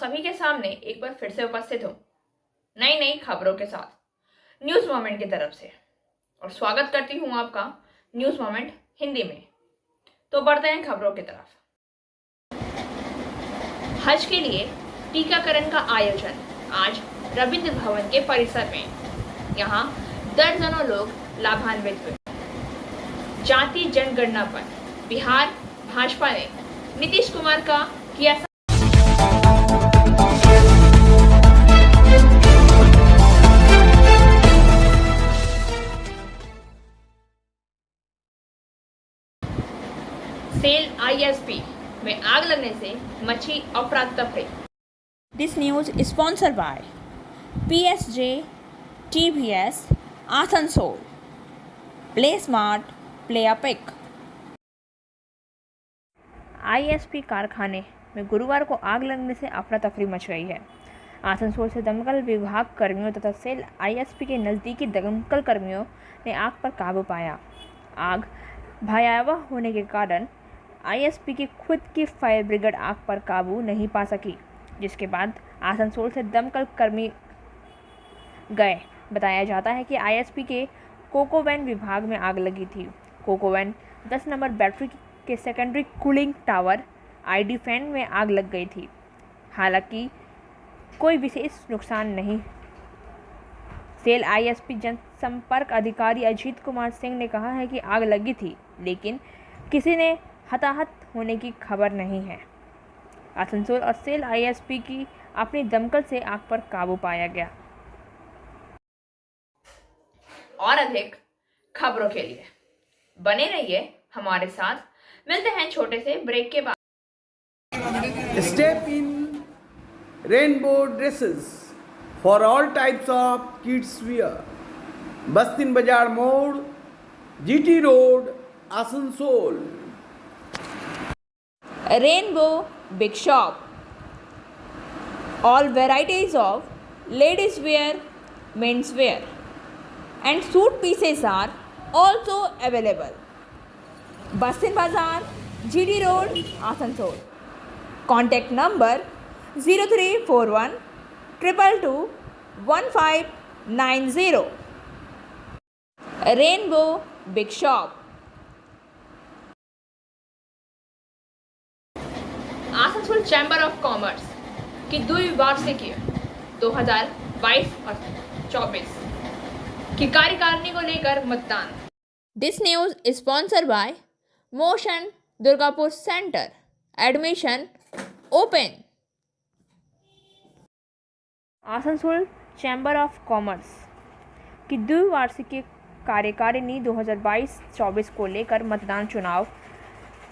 सभी के सामने एक बार फिर से उपस्थित हूँ नई नई खबरों के साथ न्यूज मोमेंट की तरफ से, और स्वागत करती हूँ आपका न्यूज मोमेंट हिंदी में। तो बढ़ते हैं खबरों की तरफ। हज के लिए टीकाकरण का आयोजन आज रविंद्र भवन के परिसर में। यहाँ दर्जनों लोग लाभान्वित हुए। जातीय जनगणना पर बिहार भाजपा ने नीतीश कुमार का किया सेल आईएसपी में आग लगने से मची अफरा तफरी। This news sponsored by PSG TVS Asansol. Play smart play epic. ISP कारखाने में गुरुवार को आग लगने से अफरा तफरी मच गई है। आसनसोल से दमकल विभाग कर्मियों तथा सेल आईएसपी के नज़दीकी दमकल कर्मियों ने आग पर काबू पाया। आग भयावह होने के कारण आईएसपी की खुद की फायर ब्रिगेड आग पर काबू नहीं पा सकी, जिसके बाद आसनसोल से दमकल कर्मी गए। बताया जाता है कि आईएसपी के कोकोवैन विभाग में आग लगी थी। कोकोवैन 10 नंबर बैटरी के secondary cooling tower ID fan में आग लग गई थी। हालांकि कोई विशेष नुकसान नहीं। सेल आईएसपी जनसंपर्क अधिकारी अजीत कुमार सिंह ने कहा है कि आग लगी थी, लेकिन किसी ने हताहत होने की खबर नहीं है। आसनसोल और सेल आईएसपी की अपनी दमकल से आग पर काबू पाया गया। और अधिक खबरों के लिए बने रहिए हमारे साथ। मिलते हैं छोटे से ब्रेक के बाद। Step in rainbow dresses for all types of kids wear. Bastin Bazaar Mode, GT Road, Asansol. Rainbow Big Shop. All varieties of ladies wear, men's wear and suit pieces are also available. Bastin Bazaar, GD Road, Asansol. Contact number 0341 222 1590. Rainbow Big Shop. Asansol chamber of commerce की द्विवार्षिकी 2022 और 24 की कार्यकारिणी को लेकर मतदान। This news sponsored bye motion Durgapur centre. Admission open. Asansol chamber of commerce की द्विवार्षिकी कार्यकारिणी 2022-24 को लेकर मतदान। चुनाव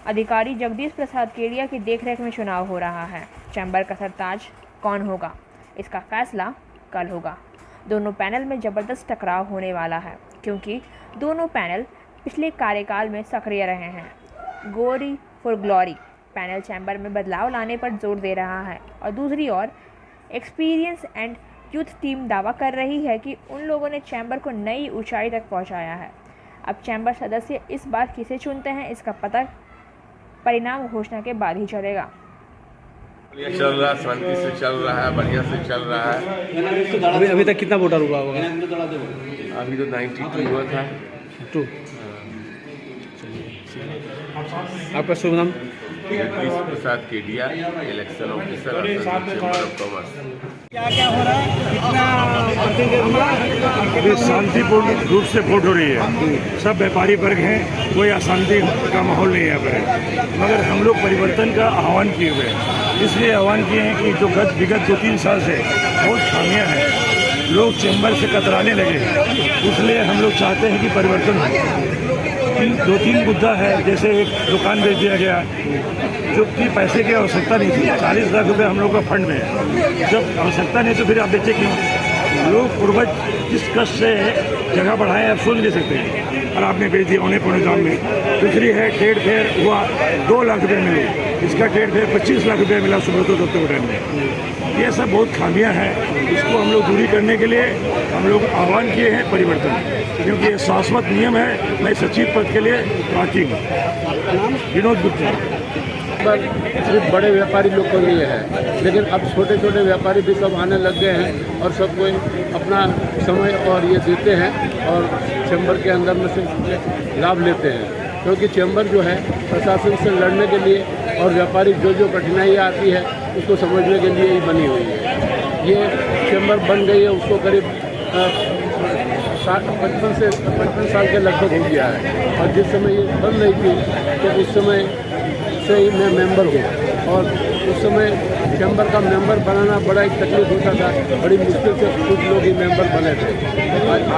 अधिकारी जगदीश प्रसाद केडिया की देखरेख में चुनाव हो रहा है। चैम्बर का सरताज कौन होगा, इसका फैसला कल होगा। दोनों पैनल में ज़बरदस्त टकराव होने वाला है, क्योंकि दोनों पैनल पिछले कार्यकाल में सक्रिय रहे हैं। गोरी फॉर ग्लोरी पैनल चैम्बर में बदलाव लाने पर जोर दे रहा है, और दूसरी ओर एक्सपीरियंस एंड यूथ टीम दावा कर रही है कि उन लोगों ने चैम्बर को नई ऊंचाई तक पहुंचाया है। अब चैम्बर सदस्य इस बार किसे चुनते हैं, इसका पता परिणाम घोषणा के बाद ही चलेगा। चल रहा है, शांति से चल रहा है, बढ़िया से चल रहा है। अभी तक कितना वोटर हुआ होगा? अभी तो 92 हुआ था। आपका शुभ नाम? Jagdish Prasad Kedia, election officer, chamber of commerce. क्या क्या हो रहा है? अभी शांतिपूर्ण रूप से वोट हो रही है। सब व्यापारी वर्ग हैं, कोई अशांति का माहौल नहीं है पर। मगर हम लोग परिवर्तन का आह्वान किए हुए हैं। इसलिए आह्वान किए हैं कि जो विगत 2-3 साल से बहुत खामियां हैं, लोग चैम्बर से कतराने लगे हैं, इसलिए हम लोग चाहते हैं कि परिवर्तन हो। 2-3 मुद्दा है, जैसे एक दुकान बेच दिया गया जो कि पैसे की आवश्यकता नहीं थी। 40 लाख रुपए हम लोग का फंड में है। जब आवश्यकता नहीं तो फिर आप बेचे क्यों? लोग पूर्वज जिस कष्ट से जगह बढ़ाए आप सोच नहीं सकते, और आपने बेच दिया औने पौने दाम में। दूसरी है ट्रेड फेयर हुआ 2 लाख रुपये मिले, इसका ट्रेड फेयर 25 लाख रुपये मिला सुब्रतो दत्त होटल में। ये सब बहुत खामियां हैं, इसको हम लोग दूरी करने के लिए हम लोग आह्वान किए हैं परिवर्तन, क्योंकि ये शाश्वत नियम है। मैं सचिव पद के लिए प्रार्थी हूँ। विनोद गुप्ता। चैम्बर सिर्फ बड़े व्यापारी लोग के लिए है, लेकिन अब छोटे छोटे व्यापारी भी सब आने लग गए हैं और सब कोई अपना समय और ये देते हैं और चैम्बर के अंदर में से लाभ लेते हैं। क्योंकि चैम्बर जो है प्रशासन से लड़ने के लिए और व्यापारिक जो कठिनाइयाँ आती है उसको समझने के लिए ही बनी हुई है। ये चैम्बर बन गई है उसको करीब 55 साल के लगभग हो गया है और जिस समय ये बन रही थी तो उस समय से ही मैं मेंबर हूँ और उस समय चैम्बर का मेंबर बनाना बड़ा एक तकलीफ होता था, बड़ी मुश्किल से कुछ लोग ही मेंबर बने थे।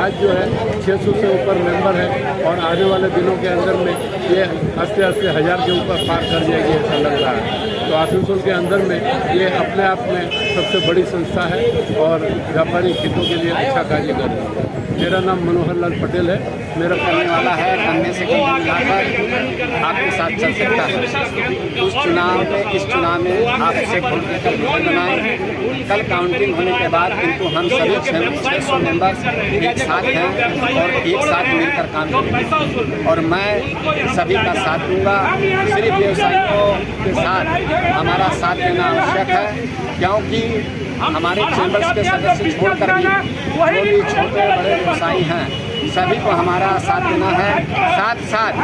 आज जो है 600 से ऊपर मेंबर है और आने वाले दिनों के अंदर में ये आस्ते आस्ते 1000 के ऊपर पार कर जाएगी ऐसा लग रहा है। तो आसनसोल के अंदर में ये अपने आप में सबसे बड़ी संस्था है और व्यापारिक हितों के लिए अच्छा कार्य कर रही है। मेरा नाम मनोहर लाल पटेल है। मेरा करने वाला है कन्या से कन्या मिलाकर आपके साथ चल सकता है। इस चुनाव में आपसे वोट देकर विजय बनाएं। कल काउंटिंग होने के बाद किंतु हम सभी 600 मेंबर्स एक साथ हैं और एक साथ मिलकर काम करेंगे और मैं सभी का साथ दूंगा। सिर्फ व्यवसायियों के साथ हमारा साथ देना आवश्यक है, क्योंकि हमारे चैम्बर्स के सदस्य छोड़कर भी जो भी छोटे बड़े व्यवसायी हैं सभी को हमारा साथ देना है। साथ साथ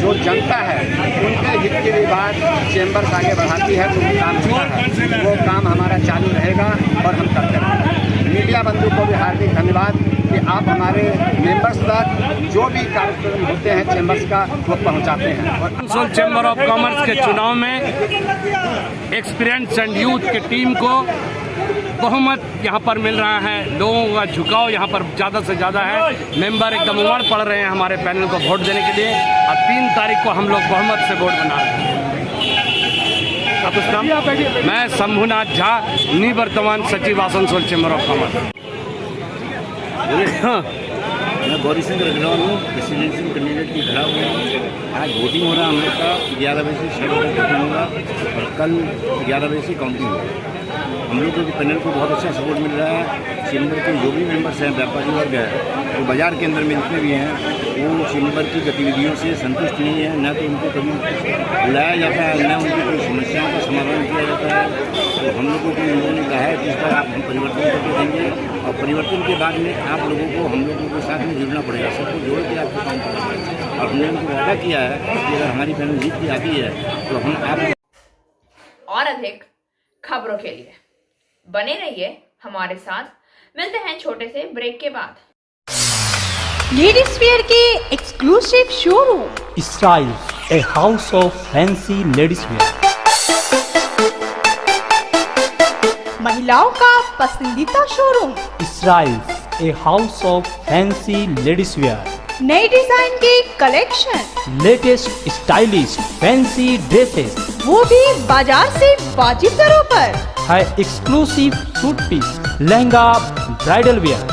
जो जनता है उनके हित की भी बात चैम्बर्स आगे बढ़ाती है तो काम होता है, वो काम हमारा चालू रहेगा और हम करते रहेंगे। मीडिया बंधु को भी हार्दिक धन्यवाद कि आप हमारे मेंबर्स तक जो भी कार्यक्रम होते हैं चैम्बर्स का वो पहुंचाते हैं। और आसनसोल चैम्बर ऑफ कॉमर्स के चुनाव में एक्सपीरियंस एंड यूथ की टीम को बहुमत यहाँ पर मिल रहा है। लोगों का झुकाव यहाँ पर ज़्यादा से ज़्यादा है। मेंबर एकदम उमड़ पड़ रहे हैं हमारे पैनल को वोट देने के लिए और 3 तारीख को हम लोग बहुमत से वोट बना रहे हैं। अब उस नाम मैं शंभुनाथ झा, निवर्तमान सचिव आसनसोल चैम्बर ऑफ कॉमर्स। मैं गौरी सिंह रजवान हूँ, प्रेसिडेंशियल कैंडिडेट की खड़ा हुआ हूँ। आज वोटिंग हो रहा है हम लोग का 11 बजे से 6 बजे वोटिंग होगा और कल 11 बजे से काउंटिंग होगा। हम लोग के पैनल को बहुत अच्छा सपोर्ट मिल रहा है। चैम्बर के जो भी मेंबर्स हैं, व्यापारी वर्ग है, तो बाज़ार के अंदर में जितने भी हैं वो चैम्बर की गतिविधियों से संतुष्ट नहीं है। न तो उनको कभी बुलाया जाता है, न उनकी कोई समस्याओं का समाधान किया जाता है। तो हम लोगों को उन्होंने कहा है कि इस बार आप हम परिवर्तन करके देंगे और परिवर्तन के बाद में आप लोगों को हम लोगों के साथ में जुड़ना पड़ेगा, सबको जोड़ के आपको काम करना है। और हमने उनको वादा किया है कि अगर हमारी पैनल जीत की आती है तो हम आप और अधिक खबरों के लिए बने रहिए हमारे साथ। मिलते हैं छोटे से ब्रेक के बाद। लेडीज वेयर के exclusive showroom Styles, a house of fancy ladies wear. महिलाओं का पसंदीदा showroom Styles, a house of fancy ladies wear. नए डिजाइन के collection, Latest stylish fancy dresses. वो भी बाजार से वाजिब दरों पर। है exclusive suit piece, lehenga, bridal wear.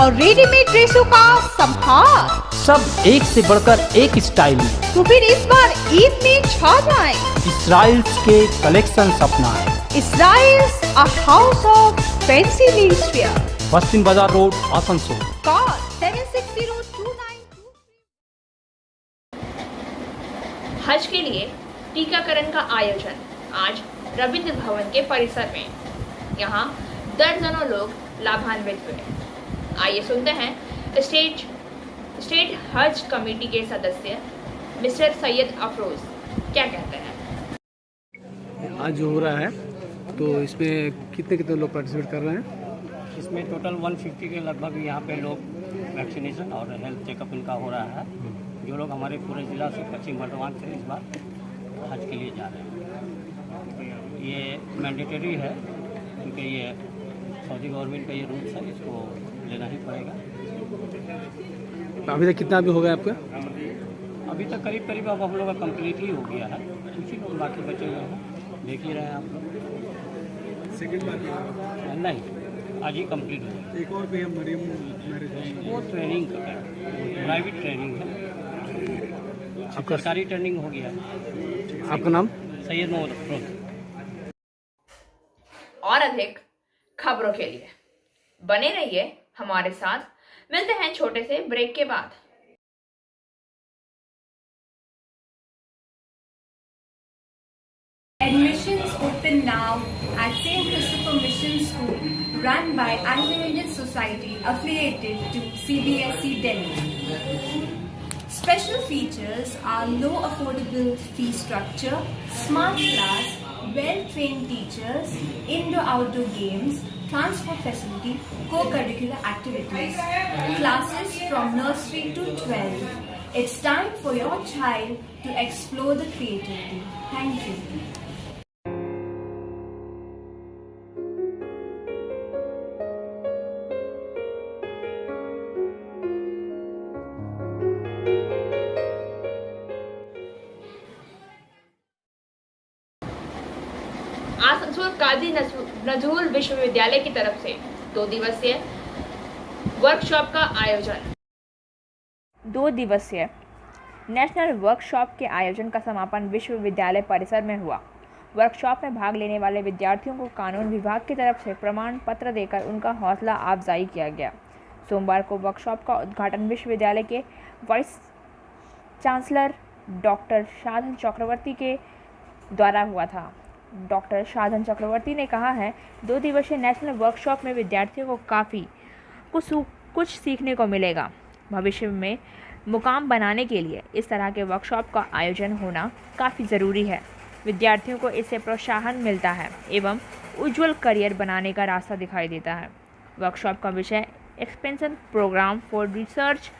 और रेडीमेड ड्रेसों का संभार, सब एक से बढ़कर एक स्टाइल में। तो फिर इस बार ईद में छा जाएं। Styles के कलेक्शन अपनाएं। Styles, a house of fancy ladies wear. पश्चिम बाजार रोड, आसनसोल। Call 760292। हज के लिए टीकाकरण का आयोजन आज रविंद्र भवन के परिसर में। यहाँ दर्जनों लोग लाभान्वित हुए। आइए सुनते हैं स्टेट हज कमेटी के सदस्य मिस्टर सैयद अफरोज क्या कहते हैं। आज जो हो रहा है तो इसमें कितने लोग पार्टिसिपेट कर रहे हैं? इसमें टोटल 150 के लगभग यहाँ पे लोग वैक्सीनेशन और हेल्थ चेकअप इनका हो रहा है। जो लोग हमारे पूरे ज़िला से पश्चिम बर्धमान से इस बार हज के लिए जा रहे हैं। ये मैंडेटरी है क्योंकि ये सऊदी गवर्नमेंट का ये रूल्स है, इसको लेना ही पड़ेगा। अभी तक कितना भी हो गया आपका? अभी तक करीब करीब अब हम लोग का कम्प्लीट ही हो गया है, कुछ ही लोग बाकी बचे हुए हैं, देख ही रहे हैं आप लोग। सेकेंड बार नहीं, आज ही कंप्लीट हो। एक और भी है मरियम मैरिज, वो ट्रेनिंग का है, प्राइवेट ट्रेनिंग है। आपका सरकारी ट्रेनिंग हो गया है। आपका नाम? सैयद मोहम्मद अफरोज। और अधिक खबरों के लिए बने रहिए हमारे साथ। मिलते हैं छोटे से ब्रेक के बाद। student now at St. Christopher Mission School, run by Anglo-Indian Society affiliated to CBSE Delhi. Special features are low affordable fee structure, smart class, well-trained teachers, indoor-outdoor games, transport facility, co-curricular activities, classes from nursery to 12. It's time for your child to explore the creativity. Thank you. Asansol काजी नजरुल विश्वविद्यालय की तरफ से 2 दिवसीय workshop का आयोजन। 2 दिवसीय national workshop के आयोजन का समापन विश्वविद्यालय परिसर में हुआ। वर्कशॉप में भाग लेने वाले विद्यार्थियों को कानून विभाग की तरफ से प्रमाण पत्र देकर उनका हौसला अफजाई किया गया। सोमवार को वर्कशॉप का उद्घाटन विश्वविद्यालय के वाइस चांसलर डॉक्टर साधन चक्रवर्ती के द्वारा हुआ था। डॉक्टर साधन चक्रवर्ती ने कहा है, 2 दिवसीय नेशनल वर्कशॉप में विद्यार्थियों को काफ़ी कुछ सीखने को मिलेगा। भविष्य में मुकाम बनाने के लिए इस तरह के वर्कशॉप का आयोजन होना काफ़ी ज़रूरी है। विद्यार्थियों को इससे प्रोत्साहन मिलता है एवं उज्जवल करियर बनाने का रास्ता दिखाई देता है। वर्कशॉप का विषय expansion programme for research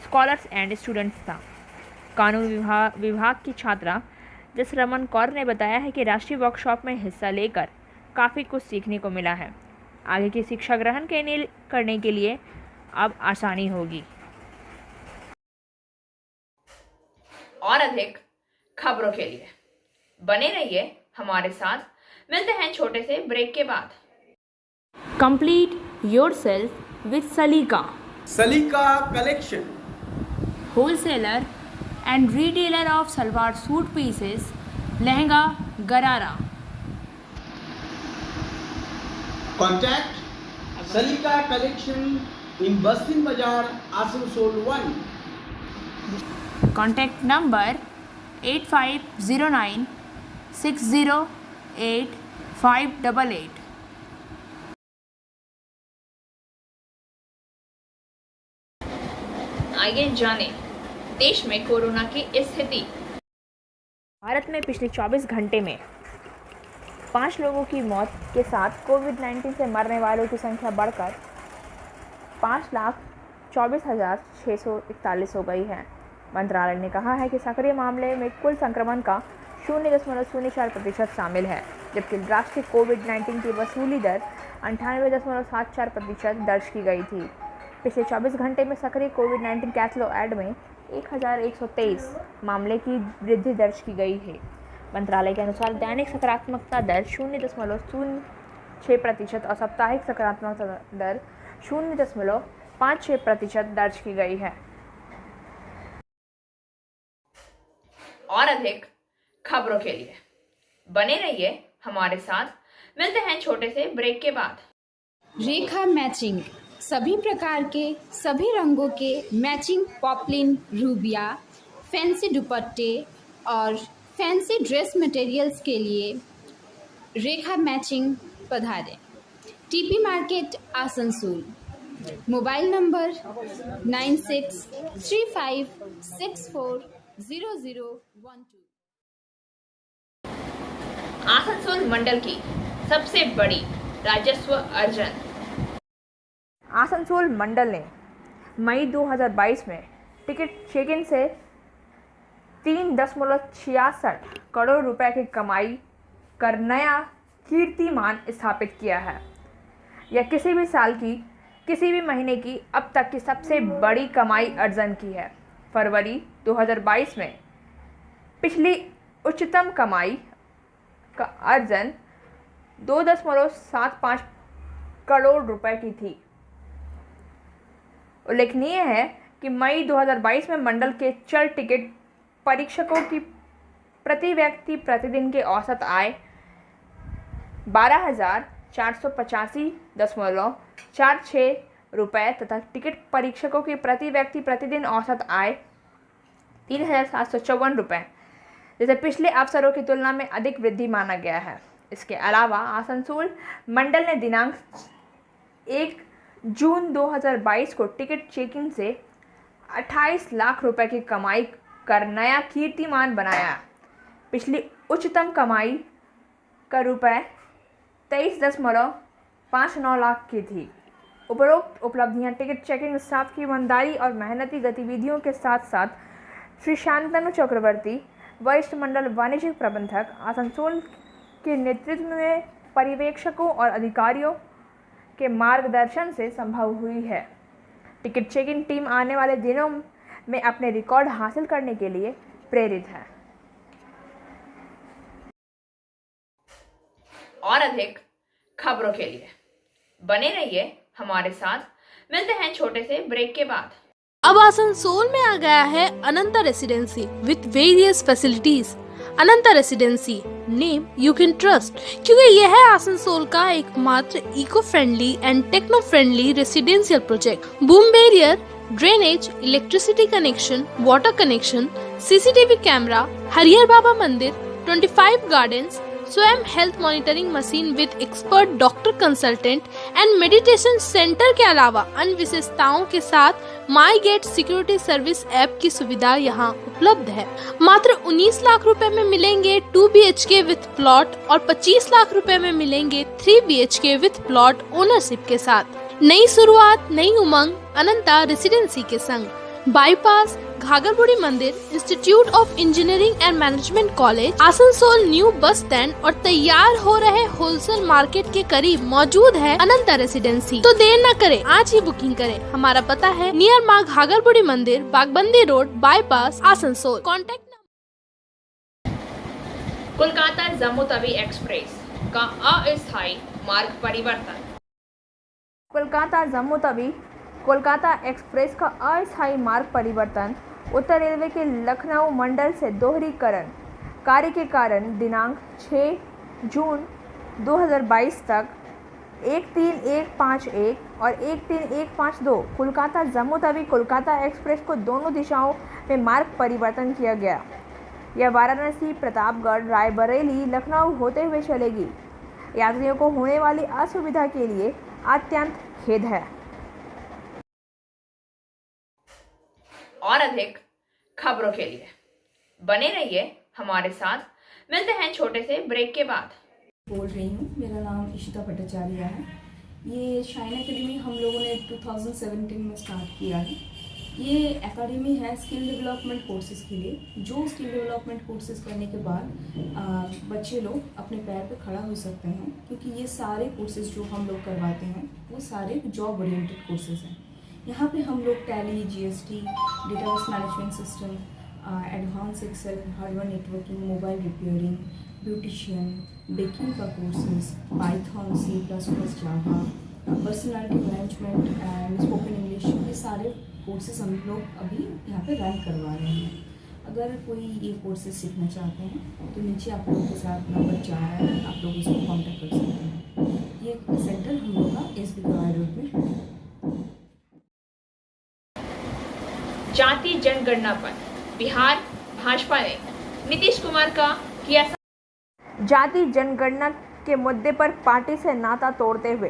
scholars and students था। कानून विभाग की छात्रा जस रमन कौर ने बताया है कि राष्ट्रीय वर्कशॉप में हिस्सा लेकर काफ़ी कुछ सीखने को मिला है। आगे की शिक्षा ग्रहण करने के लिए अब आसानी होगी। और अधिक खबरों के लिए बने रहिए हमारे साथ। मिलते हैं छोटे से ब्रेक के बाद। कंप्लीट योरसेल्फ विद सलीका। सलीका collection, wholesaler and retailer of salwar suit pieces, lehenga, garara. Contact Salika Collection in Bastin Bazaar, Asansol 1. Contact number 8509 608 588. आइए जाने देश में कोरोना की स्थिति। भारत में पिछले 24 घंटे में 5 लोगों की मौत के साथ कोविड-19 से मरने वालों की संख्या बढ़कर 5,24,641 हो गई है। मंत्रालय ने कहा है कि सक्रिय मामले में कुल संक्रमण का 0.04% शामिल है, जबकि राष्ट्रीय कोविड-19 की वसूली दर 98.74% दर्ज की गई थी। पिछले 24 घंटे में सक्रिय कोविड-19 कैथलोएड में 1123 मामले की वृद्धि दर्ज की गई है। मंत्रालय के अनुसार दैनिक सकारात्मकता दर 0.06% और साप्ताहिक सकारात्मकता दर 0.56% दर्ज की गई है। और अधिक खबरों के लिए बने रहिए हमारे साथ। मिलते हैं छोटे से ब्रेक के बाद। रेखा मैचिंग, सभी प्रकार के सभी रंगों के मैचिंग पॉपलिन, रूबिया, फैंसी दुपट्टे और फैंसी ड्रेस मटेरियल्स के लिए रेखा मैचिंग पधारें। TP market Asansol. Mobile number 9635640012। Asansol मंडल की सबसे बड़ी राजस्व अर्जन। आसनसोल मंडल ने मई 2022 में टिकट चेक-इन से 3.66 करोड़ रुपए की कमाई कर नया कीर्तिमान स्थापित किया है। यह किसी भी साल की किसी भी महीने की अब तक की सबसे बड़ी कमाई अर्जन की है। फरवरी 2022 में पिछली उच्चतम कमाई का अर्जन 2.75 करोड़ रुपए की थी। उल्लेखनीय है कि मई 2022 में मंडल के चल टिकट परीक्षकों की प्रति व्यक्ति प्रतिदिन की औसत आय 12,485.46 रुपये तथा टिकट परीक्षकों की प्रति व्यक्ति प्रतिदिन औसत आय 3,754 रुपये, जिसे पिछले अवसरों की तुलना में अधिक वृद्धि माना गया है। इसके अलावा आसनसोल मंडल ने दिनांक 1 जून 2022 को टिकट चेकिंग से 28 लाख रुपए की कमाई कर नया कीर्तिमान बनाया। पिछली उच्चतम कमाई का रुपए 23.59 लाख की थी। उपरोक्त उपलब्धियां टिकट चेकिंग स्टाफ की ईमानदारी और मेहनती गतिविधियों के साथ साथ श्री शांतनु चक्रवर्ती, वरिष्ठ मंडल वाणिज्यिक प्रबंधक आसनसोल के नेतृत्व में पर्यवेक्षकों और अधिकारियों के मार्गदर्शन से संभव हुई है। टिकट चेकिंग टीम आने वाले दिनों में अपने रिकॉर्ड हासिल करने के लिए प्रेरित है। और अधिक खबरों के लिए बने रहिए हमारे साथ। मिलते हैं छोटे से ब्रेक के बाद। अब आसनसोल में आ गया है Ananta residency with various facilities. Ananta residency, name you can trust, क्योंकि यह है आसनसोल का एकमात्र eco friendly and techno friendly residential project. Boom barrier, drainage, electricity connection, water connection, CCTV camera, Harihar Baba मंदिर, 25 गार्डन्स, स्वयं health monitoring machine with expert doctor consultant and meditation centre के अलावा अन्य विशेषताओं के साथ my gate security service app की सुविधा यहाँ उपलब्ध है। मात्र 19 लाख रुपए में मिलेंगे 2 BHK विथ प्लॉट और 25 लाख रुपए में मिलेंगे 3 BHK विथ प्लॉट ओनरशिप के साथ। नई शुरुआत, नई उमंग अनंता रेसिडेंसी के संग। बाईपास, घाघरबुड़ी मंदिर, institute of engineering and management college, Asansol new bus stand और तैयार हो रहे होलसेल मार्केट के करीब मौजूद है अनंता रेसिडेंसी। तो देर न करें, आज ही बुकिंग करें। हमारा पता है नियर माँ घाघरबुड़ी मंदिर, Bagbandi road, bypass, Asansol. Contact Kolkata Jammu Tawi express का अस्थायी मार्ग परिवर्तन। कोलकाता जम्मू तवी कोलकाता एक्सप्रेस का अस्थायी मार्ग परिवर्तन उत्तर रेलवे के लखनऊ मंडल से दोहरीकरण कार्य के कारण दिनांक 6 जून 2022 तक 13151 और 13152 कोलकाता जम्मू तवी कोलकाता एक्सप्रेस को दोनों दिशाओं में मार्ग परिवर्तन किया गया। यह वाराणसी, प्रतापगढ़, रायबरेली, लखनऊ होते हुए चलेगी। यात्रियों को होने वाली असुविधा के लिए अत्यंत खेद है। और अधिक खबरों के लिए बने रहिए हमारे साथ। मिलते हैं छोटे से ब्रेक के बाद। बोल रही हूँ, मेरा नाम इशिता भट्टाचार्य है। ये शाइन एकेडमी हम लोगों ने 2017 में स्टार्ट किया है। ये एकेडमी है स्किल डेवलपमेंट कोर्सेज़ के लिए। जो स्किल डेवलपमेंट कोर्सेज़ करने के बाद बच्चे लोग अपने पैर पे खड़ा हो सकते हैं, क्योंकि ये सारे कोर्सेज़ जो हम लोग करवाते हैं वो सारे जॉब ओरिएंटेड कोर्सेज़ हैं। यहाँ पे हम लोग Tally, GST, database management system, advance Excel, hardware networking, mobile repairing, beautician, baking का courses, Python, C++, Java, personality management and spoken English, ये सारे कोर्सेज हम लोग अभी यहाँ पे रन करवा रहे हैं। अगर कोई ये कोर्सेज सीखना चाहते हैं तो नीचे आप लोगों के साथ नंबर जा रहा है, आप लोग इसको कॉन्टेक्ट कर सकते हैं। ये सेंटर हम लोग का SB गवाई रोड में है। जाति जनगणना पर बिहार भाजपा ने नीतीश कुमार का किया। जाति जनगणना के मुद्दे पर पार्टी से नाता तोड़ते हुए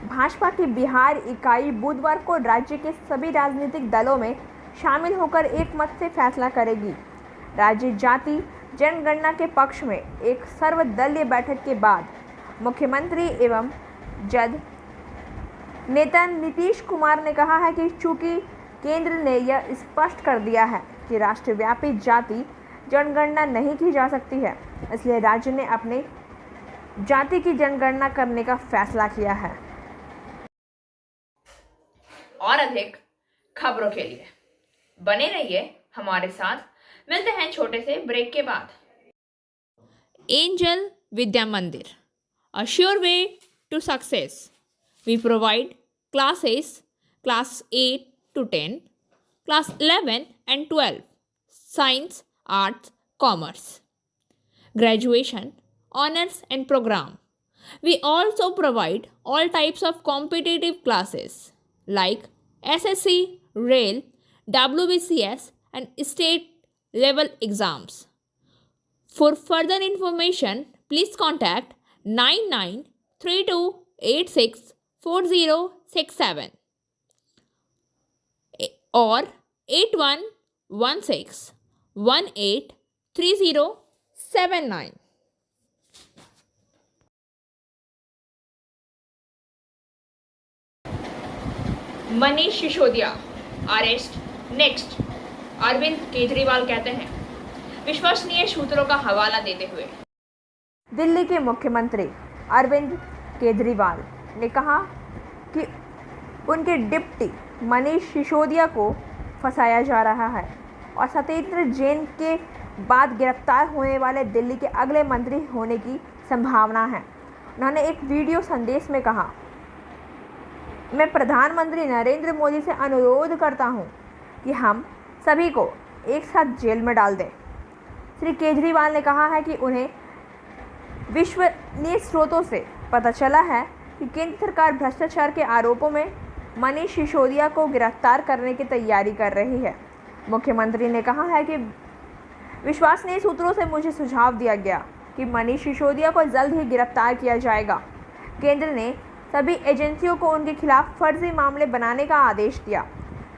भाजपा की बिहार इकाई बुधवार को राज्य के सभी राजनीतिक दलों में शामिल होकर एक मत से फैसला करेगी। राज्य जाति जनगणना के पक्ष में एक सर्वदलीय बैठक के बाद मुख्यमंत्री एवं जद नेता नीतीश कुमार ने कहा है कि चूंकि केंद्र ने यह स्पष्ट कर दिया है कि राष्ट्रव्यापी जाति जनगणना नहीं की जा सकती है, इसलिए राज्य ने अपने जाति की जनगणना करने का फैसला किया है। और अधिक खबरों के लिए बने रहिए हमारे साथ। मिलते हैं छोटे से ब्रेक के बाद। Angel Vidya Mandir, a sure way to success. We provide classes class 8 to 10, class 11 and 12, science, arts, commerce, graduation, honors and program. We also provide all types of competitive classes like SSC, Rail, WBCS and state level exams. For further information, please contact 9932864067 और 8116183079। Manish Sisodia arrest next, Arvind Kejriwal कहते हैं। विश्वसनीय सूत्रों का हवाला देते हुए दिल्ली के मुख्यमंत्री अरविंद केजरीवाल ने कहा कि उनके डिप्टी मनीष सिसोदिया को फंसाया जा रहा है और सत्येंद्र जैन के बाद गिरफ्तार होने वाले दिल्ली के अगले मंत्री होने की संभावना है। उन्होंने एक वीडियो संदेश में कहा, मैं प्रधानमंत्री नरेंद्र मोदी से अनुरोध करता हूं कि हम सभी को एक साथ जेल में डाल दें। श्री केजरीवाल ने कहा है कि उन्हें विश्वसनीय स्रोतों से पता चला है कि केंद्र सरकार भ्रष्टाचार के आरोपों में मनीष सिसोदिया को गिरफ्तार करने की तैयारी कर रही है। मुख्यमंत्री ने कहा है कि विश्वसनीय सूत्रों से मुझे सुझाव दिया गया कि मनीष सिसोदिया को जल्द ही गिरफ्तार किया जाएगा। केंद्र ने सभी एजेंसियों को उनके खिलाफ फर्जी मामले बनाने का आदेश दिया।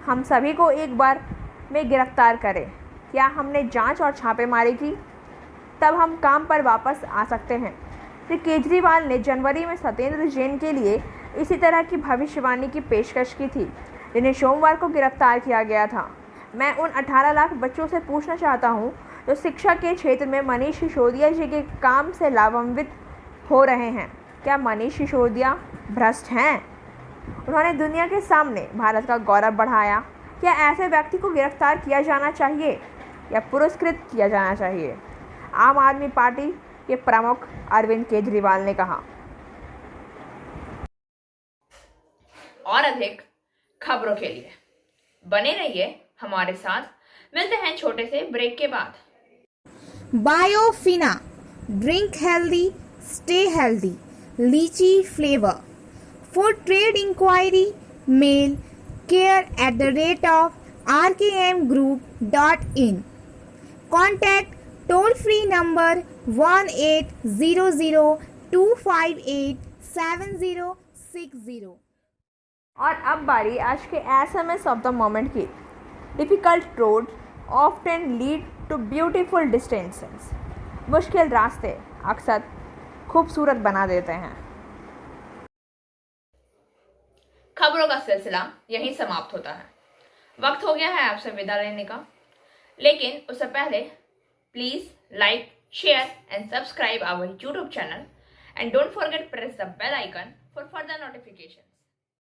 हम सभी को एक बार में गिरफ्तार करें। क्या हमने जांच और छापेमारी की, तब हम काम पर वापस आ सकते हैं। श्री केजरीवाल ने जनवरी में सत्येंद्र जैन के लिए इसी तरह की भविष्यवाणी की पेशकश की थी, जिन्हें सोमवार को गिरफ्तार किया गया था। मैं उन 18 लाख बच्चों से पूछना चाहता हूं जो शिक्षा के क्षेत्र में मनीष सिसोदिया जी के काम से लाभान्वित हो रहे हैं। क्या मनीष सिसोदिया भ्रष्ट हैं? उन्होंने दुनिया के सामने भारत का गौरव बढ़ाया। क्या ऐसे व्यक्ति को गिरफ्तार किया जाना चाहिए या पुरस्कृत किया जाना चाहिए? आम आदमी पार्टी के प्रमुख अरविंद केजरीवाल ने कहा। और अधिक खबरों के लिए बने रहिए हमारे साथ। मिलते हैं छोटे से ब्रेक के बाद। Biofina, drink healthy, stay healthy, litchi flavour. For trade enquiry mail care@rkmgroup.in। Contact toll free number 1800-258-7060। और अब बारी आज के SMS ऑफ द मोमेंट की। Difficult road often lead to beautiful distances. मुश्किल रास्ते अक्सर खूबसूरत बना देते हैं। खबरों का सिलसिला यहीं समाप्त होता है। वक्त हो गया है आपसे विदा लेने का, लेकिन उससे पहले please like, share and subscribe our YouTube channel and don't forget press the bell icon for further notification.